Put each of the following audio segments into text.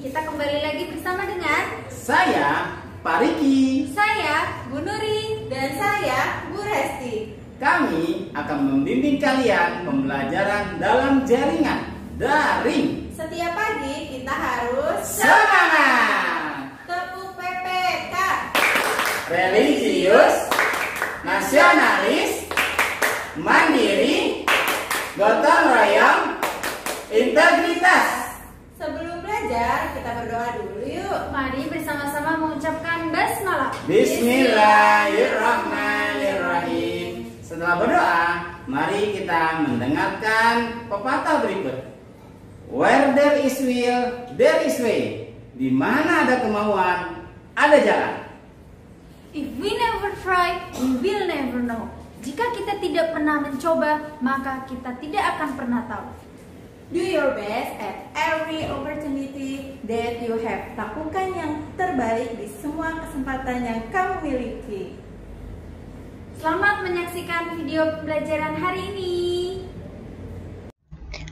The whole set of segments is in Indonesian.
kita kembali lagi bersama dengan saya, Pak Riki. saya, Bu Nuri, Dan saya, Bu Resti. Kami akan membimbing kalian pembelajaran dalam jaringan daring. Setiap pagi kita harus Semangat! tepuk PPK. Religius, nasionalis, mandiri, gotong royong, integritas. Sebelum belajar, kita berdoa dulu yuk. Mari bersama-sama mengucapkan basmalah. Bismillahirrahmanirrahim. Setelah berdoa, mari kita mendengarkan pepatah berikut. Where there is will, there is way. Di mana ada kemauan, ada jalan. If we never try, we will never know. Jika kita tidak pernah mencoba, maka kita tidak akan pernah tahu. Do your best at every opportunity that you have. Lakukan yang terbaik di semua kesempatan yang kamu miliki. Selamat menyaksikan video pembelajaran hari ini.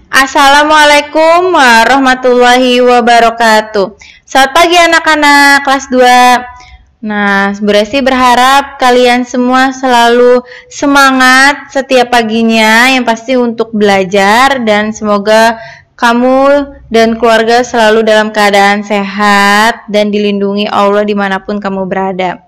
Assalamualaikum warahmatullahi wabarakatuh. Selamat pagi anak-anak kelas 2. Nah, Bu Resti berharap kalian semua selalu semangat setiap paginya, yang pasti untuk belajar, dan semoga kamu dan keluarga selalu dalam keadaan sehat dan dilindungi Allah dimanapun kamu berada.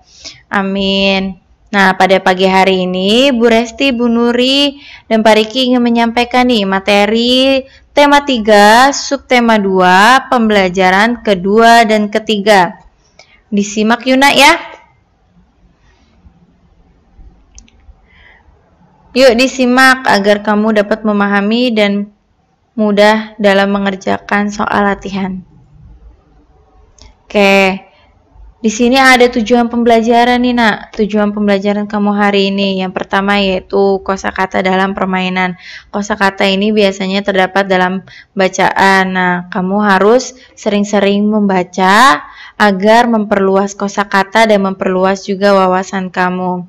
Amin. Nah, pada pagi hari ini Bu Resti, Bu Nuri, dan Pak Riki ingin menyampaikan nih materi tema 3, subtema 2, pembelajaran kedua dan ketiga. Disimak Yuna ya. Yuk disimak agar kamu dapat memahami dan mudah dalam mengerjakan soal latihan. Oke. Di sini ada tujuan pembelajaran nih nak. Tujuan pembelajaran kamu hari ini. Yang pertama yaitu kosakata dalam permainan. Kosakata ini biasanya terdapat dalam bacaan. Nah, kamu harus sering-sering membaca agar memperluas kosakata dan memperluas juga wawasan kamu.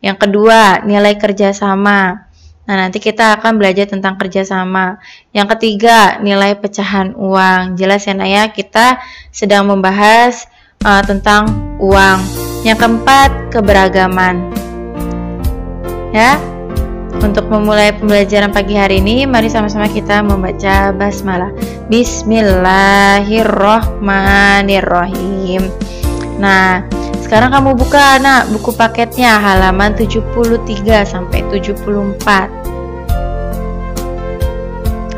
Yang kedua, nilai kerjasama. Nah, nanti kita akan belajar tentang kerjasama. Yang ketiga, nilai pecahan uang. Jelas ya nak ya, kita sedang membahas tentang uang. Yang keempat, keberagaman. Ya, untuk memulai pembelajaran pagi hari ini, mari sama-sama kita membaca basmalah. Bismillahirrohmanirrohim. Nah, sekarang kamu buka nak buku paketnya halaman 73 sampai 74.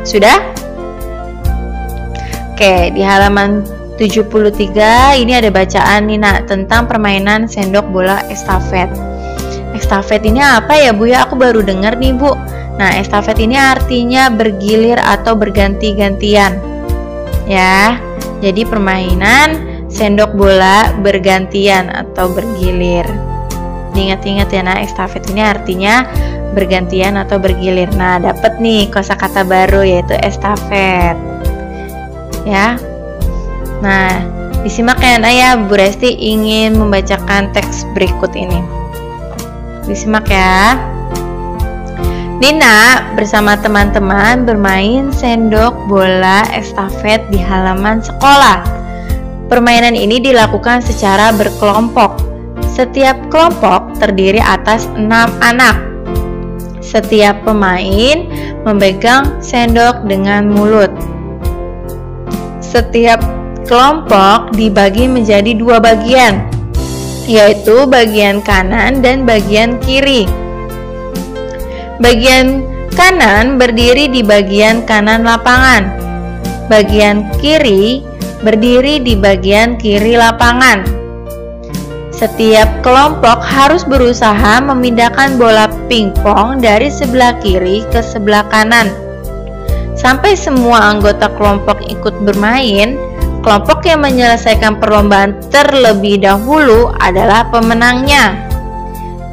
Sudah? Oke, di halaman 73 ini ada bacaan nih nak tentang permainan sendok bola estafet. Estafet ini apa ya Bu ya? Aku baru dengar nih Bu. Nah, estafet ini artinya bergilir atau berganti-gantian. Ya. Jadi permainan sendok bola bergantian atau bergilir. Ingat-ingat ya nak, estafet ini artinya bergantian atau bergilir. Nah, dapat nih kosakata baru yaitu estafet. Ya. Nah, disimak ya nak ya, Bu Resti ingin membacakan teks berikut ini. Disimak ya. Nina bersama teman-teman bermain sendok bola estafet di halaman sekolah. Permainan ini dilakukan secara berkelompok. Setiap kelompok terdiri atas 6 anak. Setiap pemain memegang sendok dengan mulut. Setiap kelompok dibagi menjadi 2 bagian, yaitu bagian kanan dan bagian kiri. Bagian kanan berdiri di bagian kanan lapangan. Bagian kiri berdiri di bagian kiri lapangan. Setiap kelompok harus berusaha memindahkan bola pingpong dari sebelah kiri ke sebelah kanan. Sampai semua anggota kelompok ikut bermain, kelompok yang menyelesaikan perlombaan terlebih dahulu adalah pemenangnya.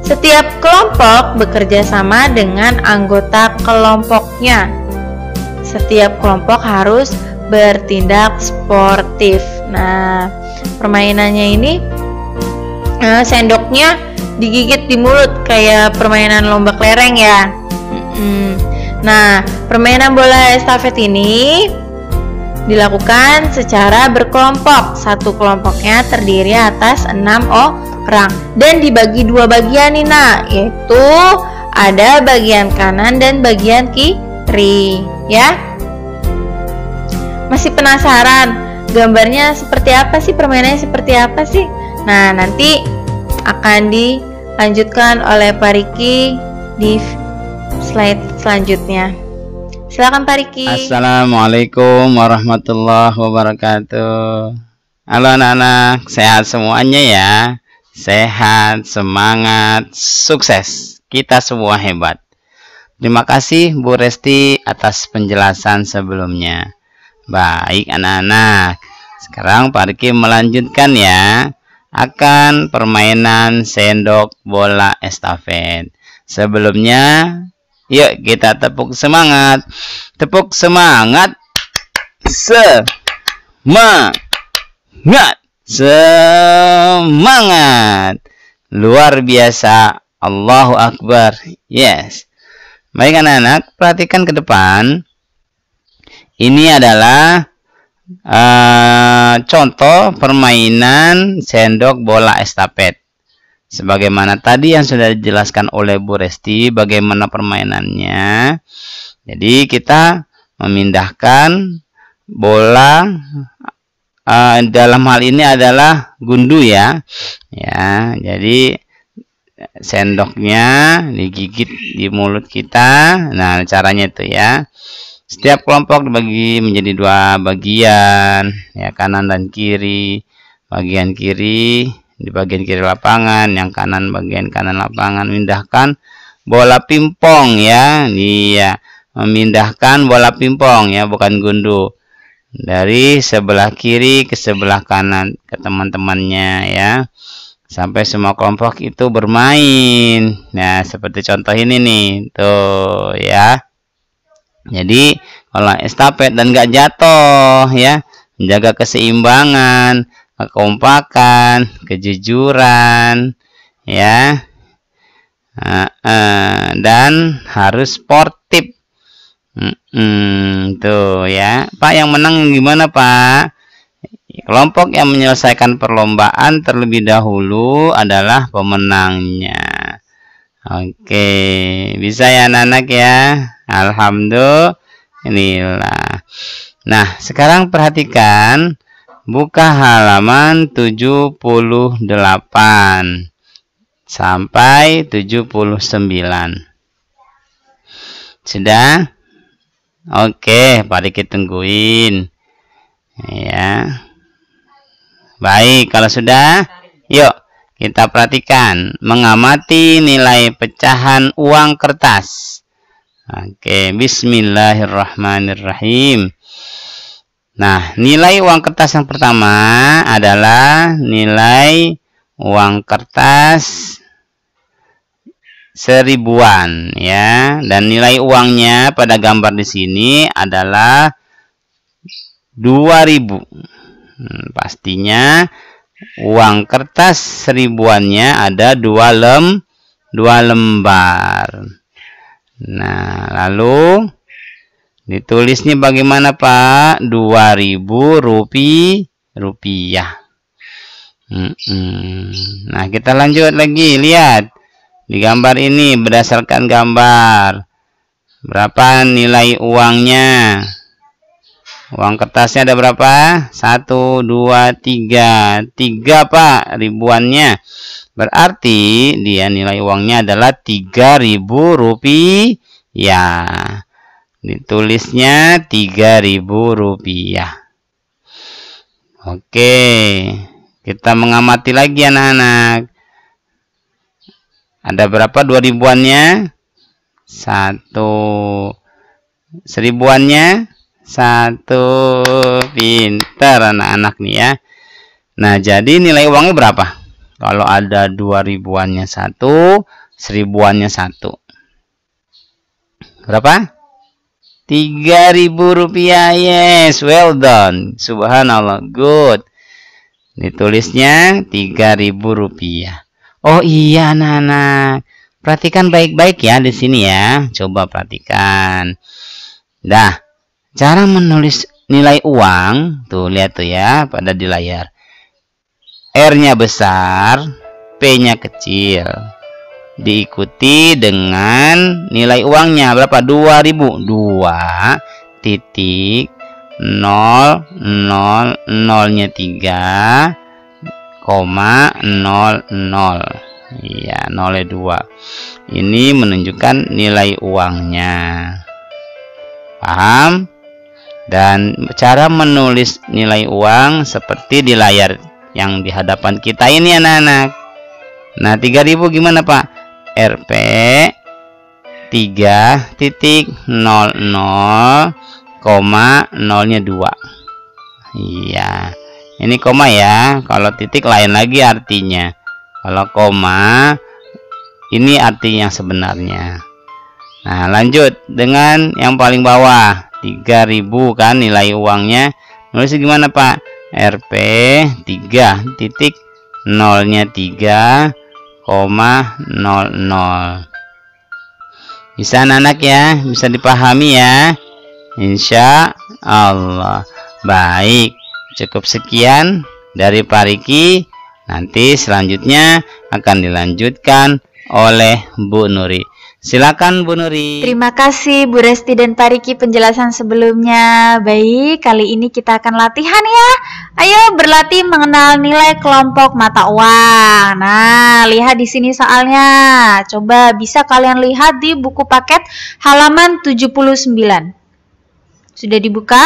Setiap kelompok bekerja sama dengan anggota kelompoknya. Setiap kelompok harus bertindak sportif. Nah, permainannya ini sendoknya digigit di mulut kayak permainan lomba kelereng ya. Nah, permainan bola estafet ini dilakukan secara berkelompok. Satu kelompoknya terdiri atas 6 orang dan dibagi dua bagian nih nak, yaitu ada bagian kanan dan bagian kiri ya. Masih penasaran gambarnya seperti apa sih, permainannya seperti apa sih? Nah, nanti akan dilanjutkan oleh Pak Riki di slide selanjutnya. Silakan Pak Riki. Assalamualaikum warahmatullahi wabarakatuh. Halo anak-anak, sehat semuanya ya. Sehat, semangat, sukses. Kita semua hebat. Terima kasih Bu Resti atas penjelasan sebelumnya. Baik anak-anak, sekarang Pak Riki melanjutkan ya akan permainan sendok bola estafet. Sebelumnya, yuk kita tepuk semangat. Tepuk semangat. Semangat. Semangat. Luar biasa. Allahu Akbar. Yes. Baik anak-anak, perhatikan ke depan. Ini adalah contoh permainan sendok bola estafet. Sebagaimana tadi yang sudah dijelaskan oleh Bu Resti bagaimana permainannya. Jadi kita memindahkan bola, dalam hal ini adalah gundu ya. Ya, jadi sendoknya digigit di mulut kita. Nah, caranya itu ya. Setiap kelompok dibagi menjadi dua bagian, ya, kanan dan kiri. Bagian kiri di bagian kiri lapangan, yang kanan bagian kanan lapangan. Memindahkan bola pingpong ya. Iya, memindahkan bola pingpong ya, bukan gundu. Dari sebelah kiri ke sebelah kanan ke teman-temannya ya. Sampai semua kelompok itu bermain. Nah, seperti contoh ini nih. Tuh ya. Jadi kalau estafet dan gak jatuh ya, menjaga keseimbangan, kekompakan, kejujuran ya, dan harus sportif. Tuh ya, Pak, yang menang gimana Pak? Kelompok yang menyelesaikan perlombaan terlebih dahulu adalah pemenangnya. Oke, bisa ya anak-anak ya. Alhamdulillah. Nah, sekarang perhatikan, buka halaman 78 sampai 79. Sudah? Oke, Pak Riki tungguin. Ya. Baik, kalau sudah, yuk kita perhatikan, mengamati nilai pecahan uang kertas. Oke, bismillahirrahmanirrahim. Nah, nilai uang kertas yang pertama adalah nilai uang kertas 1000-an ya, dan nilai uangnya pada gambar di sini adalah 2000. Pastinya uang kertas 1000-annya ada 2 lembar. Nah, lalu ditulisnya bagaimana Pak? 2000 rupiah. Nah, kita lanjut lagi, lihat di gambar ini berdasarkan gambar berapa nilai uangnya. Uang kertasnya ada berapa? 1, 2, 3. 3 Pak ribuannya. Berarti dia nilai uangnya adalah 3000 rupiah. Ditulisnya 3000 rupiah. Oke, kita mengamati lagi anak-anak. Ada berapa 2000-annya? 1. 1000-annya? 1. Pintar anak-anak nih ya. Nah, jadi nilai uangnya berapa? Kalau ada 2000-annya 1, 1000-annya 1. Berapa? 3000 rupiah. Yes, well done. Subhanallah, good. Ditulisnya 3000 rupiah. Oh iya anak-anak, perhatikan baik-baik ya di sini ya. Coba perhatikan. Dah, cara menulis nilai uang, tuh lihat tuh ya pada di layar. R-nya besar, P-nya kecil. Diikuti dengan nilai uangnya berapa? 2000. 2,000-nya 3,00. Iya, 0,2. Ini menunjukkan nilai uangnya. Paham? Dan cara menulis nilai uang seperti di layar yang di hadapan kita ini anak-anak. Nah, 3000 gimana Pak? Rp 3,00,0-nya 2. Iya. Ini koma ya. Kalau titik lain lagi artinya. Kalau koma ini arti yang sebenarnya. Nah, lanjut dengan yang paling bawah. 3000 kan nilai uangnya. Nulisnya gimana Pak? Rp 3,00-nya 3,00. Bisa anak-anak ya, bisa dipahami ya, insya Allah. Baik, cukup sekian dari Pak Riki. Nanti selanjutnya akan dilanjutkan oleh Bu Nuri. Silakan Bu Nuri. Terima kasih Bu Resti dan Pak Riki penjelasan sebelumnya. Baik, kali ini kita akan latihan ya. Ayo berlatih mengenal nilai kelompok mata uang. Nah, lihat di sini soalnya. Coba bisa kalian lihat di buku paket halaman 79. Sudah dibuka?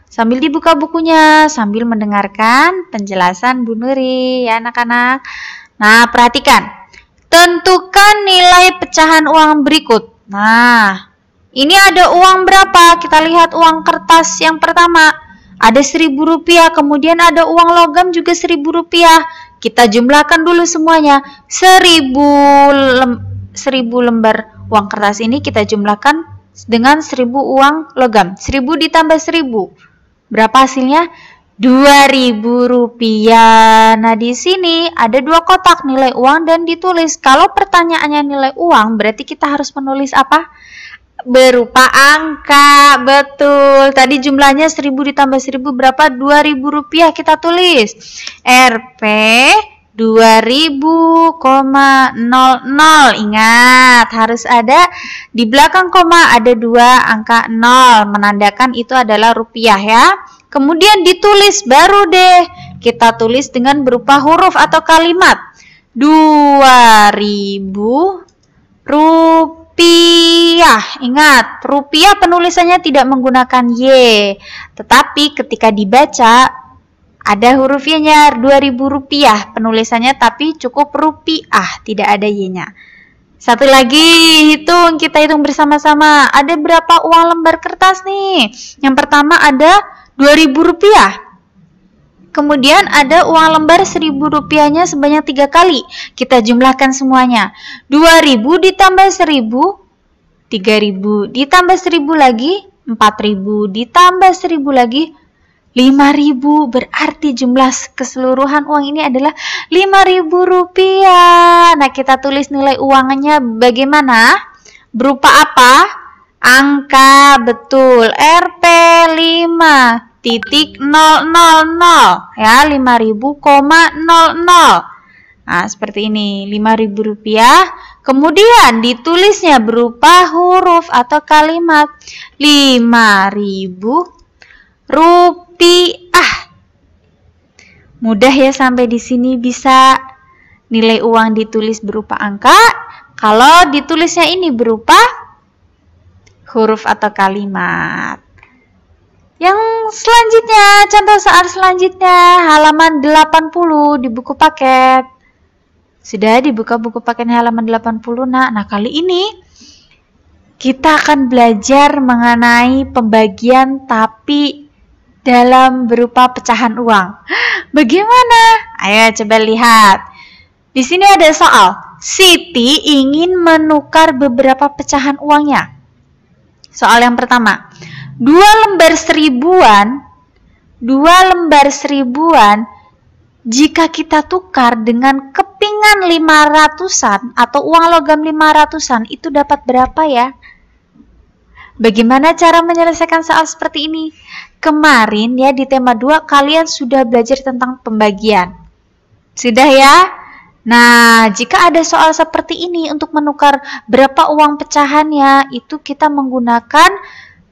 Sambil dibuka bukunya, sambil mendengarkan penjelasan Bu Nuri ya anak-anak. Nah, perhatikan. Tentukan nilai pecahan uang berikut. Nah, ini ada uang berapa? Kita lihat uang kertas yang pertama. Ada Rp1.000, kemudian ada uang logam juga Rp1.000. Kita jumlahkan dulu semuanya. 1000 lembar uang kertas ini kita jumlahkan dengan 1000 uang logam. 1000 ditambah 1000. Berapa hasilnya? Rp2.000. Nah, di sini ada 2 kotak nilai uang dan ditulis. Kalau pertanyaannya nilai uang, berarti kita harus menulis apa? Berupa angka. Betul. Tadi jumlahnya 1000 ditambah 1000 berapa? Rp2.000 kita tulis. Rp 2000,00. Ingat, harus ada di belakang koma ada 2 angka 0, menandakan itu adalah rupiah ya. Kemudian ditulis baru deh kita tulis dengan berupa huruf atau kalimat. 2000 rupiah. Ingat, rupiah penulisannya tidak menggunakan Y, tetapi ketika dibaca ada huruf Y-nya. 2000 rupiah penulisannya, tapi cukup rupiah, tidak ada Y-nya. Satu lagi, kita hitung bersama-sama. Ada berapa uang lembar kertas nih? Yang pertama ada Rp2.000. Kemudian ada uang lembar Rp1.000-nya sebanyak 3 kali. Kita jumlahkan semuanya. 2000 ditambah 1000, 3000 ditambah 1000 lagi, 4000 ditambah 1000 lagi, 5000. Berarti jumlah keseluruhan uang ini adalah Rp5.000. Nah, kita tulis nilai uangnya bagaimana? Berupa apa? Angka, betul. Rp 5.000 ya, 5000,00. Nah, seperti ini, Rp5.000. Kemudian ditulisnya berupa huruf atau kalimat. 5.000 rupiah. Mudah ya, sampai di sini bisa nilai uang ditulis berupa angka. Kalau ditulisnya ini berupa huruf atau kalimat. Yang selanjutnya, contoh soal selanjutnya, halaman 80 di buku paket. Sudah dibuka buku paketnya halaman 80. Nah, kali ini kita akan belajar mengenai pembagian tapi dalam berupa pecahan uang. Bagaimana? Ayo coba lihat. Di sini ada soal. Siti ingin menukar beberapa pecahan uangnya. Soal yang pertama. 2 lembar seribuan jika kita tukar dengan kepingan 500-an atau uang logam 500-an, itu dapat berapa ya? Bagaimana cara menyelesaikan soal seperti ini? kemarin ya di tema 2 kalian sudah belajar tentang pembagian. Sudah ya? Nah, jika ada soal seperti ini untuk menukar berapa uang pecahannya, itu kita menggunakan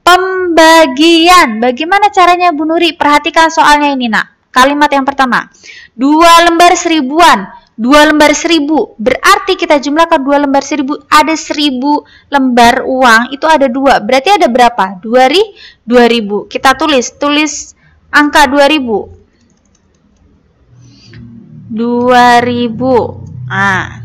pembagian. Bagaimana caranya Bu Nuri? Perhatikan soalnya ini nak. Kalimat yang pertama, 2 lembar seribuan. 2 lembar 1000, berarti kita jumlahkan 2 lembar 1000, ada 1000 lembar uang, itu ada 2, berarti ada berapa? 2000. Kita tulis angka 2000. 2000. Nah,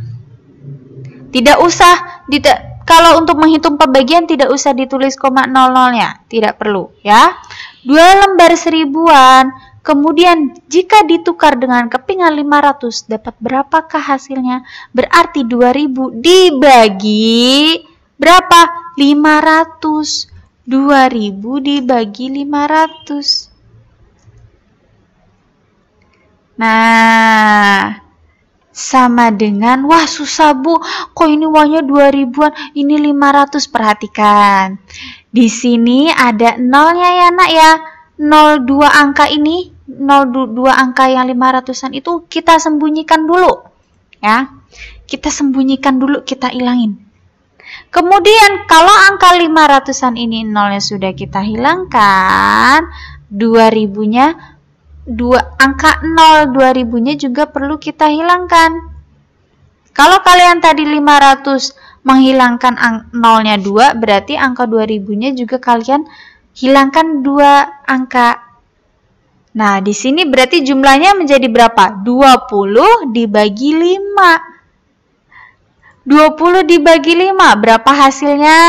kalau untuk menghitung pembagian tidak usah ditulis koma 00-nya, tidak perlu ya. 2 lembar seribuan. Kemudian jika ditukar dengan kepingan 500 dapat berapakah hasilnya? Berarti 2000 dibagi berapa? 500. 2000 dibagi 500. Nah, sama dengan, wah susah Bu, kok ini uangnya 2000-an, ini 500. Perhatikan. Di sini ada nolnya ya nak ya. 02 angka ini, 02 angka yang 500-an itu kita sembunyikan dulu ya. Kita sembunyikan dulu, kita hilangin. Kemudian kalau angka 500-an ini nolnya sudah kita hilangkan, 2000-nya angka 0 2000-nya juga perlu kita hilangkan. Kalau kalian tadi 500 menghilangkan nolnya 2, berarti angka 2000-nya juga kalian hilangkan 2 angka. Nah, di sini berarti jumlahnya menjadi berapa? 20 dibagi 5. 20 dibagi 5, berapa hasilnya?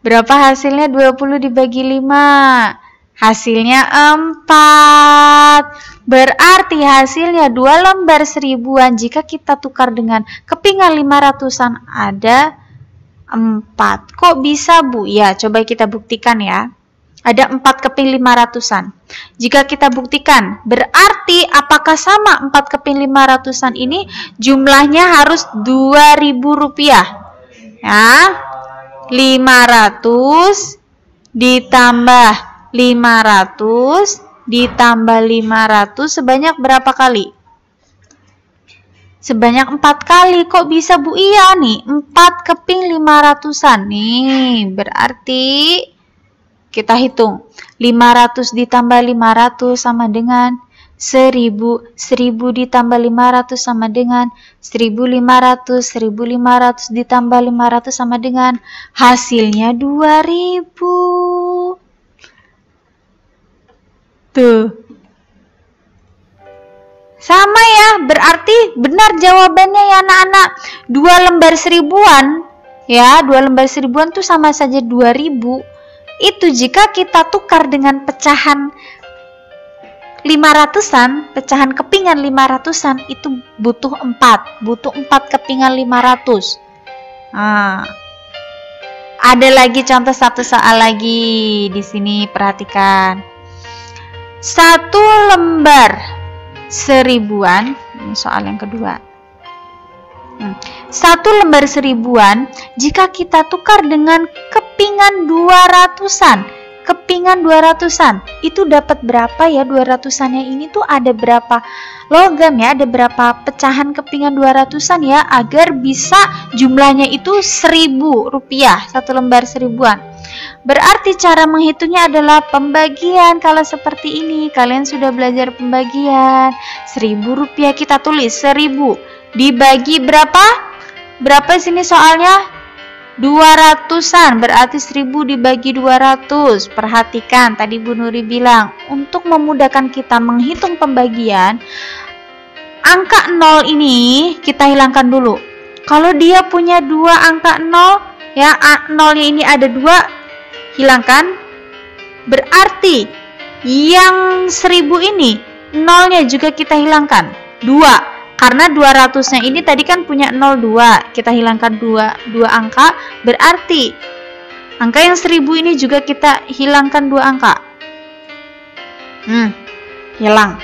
Berapa hasilnya 20 dibagi 5? Hasilnya 4. Berarti hasilnya 2 lembar seribuan. Jika kita tukar dengan kepingan 500-an ada 4. Kok bisa Bu? Ya, coba kita buktikan ya. Ada 4 keping 500-an. Jika kita buktikan, berarti apakah sama 4 keping 500-an ini jumlahnya harus Rp2.000. Ya. 500 ditambah 500 ditambah 500 sebanyak berapa kali? Sebanyak 4 kali. Kok bisa Bu? Iya nih, 4 keping 500-an. Nih, berarti kita hitung. 500 ditambah 500 sama dengan 1000. 1000 ditambah 500 sama dengan 1500. 1500 ditambah 500 sama dengan hasilnya 2000. Tuh. Sama ya, berarti benar jawabannya ya anak-anak. 2 lembar seribuan, ya 2 lembar seribuan tuh sama saja 2000. Itu jika kita tukar dengan pecahan 500-an, pecahan kepingan 500-an itu butuh 4 kepingan 500. Nah, ada lagi contoh satu soal lagi di sini, perhatikan. 1 lembar seribuan, ini soal yang kedua. 1 lembar seribuan jika kita tukar dengan kepingan 200-an. Kepingan 200-an itu dapat berapa ya? 200-annya ini tuh ada berapa logam ya? Ada berapa pecahan kepingan 200-an ya? Agar bisa jumlahnya itu Rp1.000, 1 lembar seribuan. Berarti cara menghitungnya adalah pembagian. Kalau seperti ini kalian sudah belajar pembagian. Rp1.000 kita tulis 1000 dibagi berapa? Berapa sini soalnya? 200-an, berarti 1000 dibagi 200. Perhatikan tadi Bu Nuri bilang, untuk memudahkan kita menghitung pembagian, angka 0 ini kita hilangkan dulu. Kalau dia punya 2 angka 0, ya 0-nya ini ada 2, hilangkan. Berarti yang 1000 ini 0-nya juga kita hilangkan 2. Karena 200-nya ini tadi kan punya 02, kita hilangkan 2 angka, berarti angka yang 1000 ini juga kita hilangkan 2 angka. Hilang.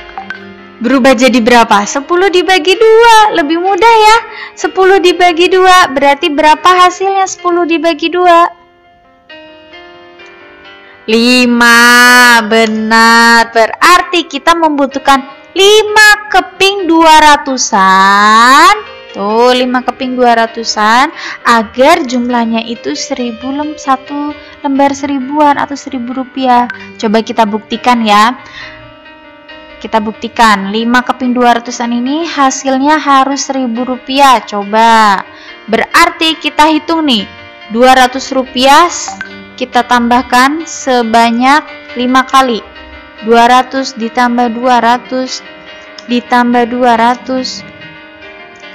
Berubah jadi berapa? 10 dibagi 2, lebih mudah ya. 10 dibagi 2, berarti berapa hasilnya 10 dibagi 2? 5, benar. Berarti kita membutuhkan 5 keping 200-an. Tuh, 5 keping 200-an agar jumlahnya itu 1 lembar 1000-an atau 1000 rupiah. Coba kita buktikan ya. Kita buktikan 5 keping 200-an ini hasilnya harus 1000 rupiah. Coba. Berarti kita hitung nih. 200 rupiah kita tambahkan sebanyak 5 kali. 200 ditambah 200 ditambah 200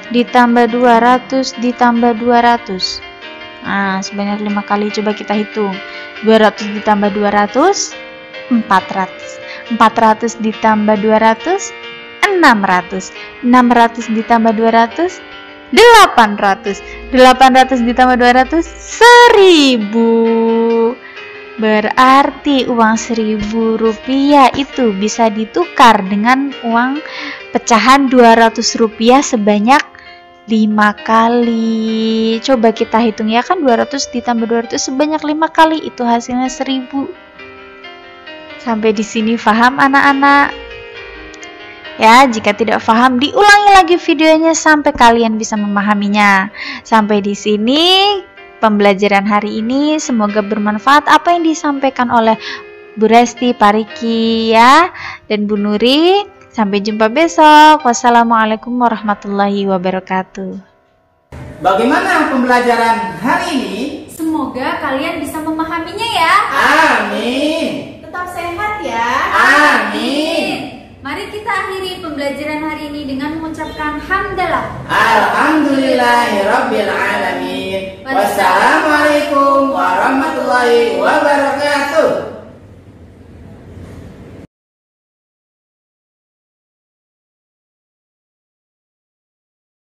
ditambah 200 ditambah 200. Nah, sebanyak 5 kali. Coba kita hitung. 200 ditambah 200 400. 400 ditambah 200 600. 600 ditambah 200 800. 800 ditambah 200 1000. Berarti uang 1000 rupiah itu bisa ditukar dengan uang pecahan 200 rupiah sebanyak 5 kali. Coba kita hitung ya, kan 200 ditambah 200 sebanyak 5 kali, itu hasilnya 1000. Sampai di sini paham anak-anak? Ya, jika tidak paham diulangi lagi videonya sampai kalian bisa memahaminya. Sampai di sini pembelajaran hari ini, semoga bermanfaat apa yang disampaikan oleh Bu Resti, Pak Riki ya, dan Bu Nuri. Sampai jumpa besok. Wassalamualaikum warahmatullahi wabarakatuh. Bagaimana pembelajaran hari ini? Semoga kalian bisa memahaminya ya. Amin. Tetap sehat ya. Amin. Mari kita akhiri pembelajaran hari ini dengan mengucapkan hamdalah. Alhamdulillahirabbil alamin. Wassalamualaikum warahmatullahi wabarakatuh.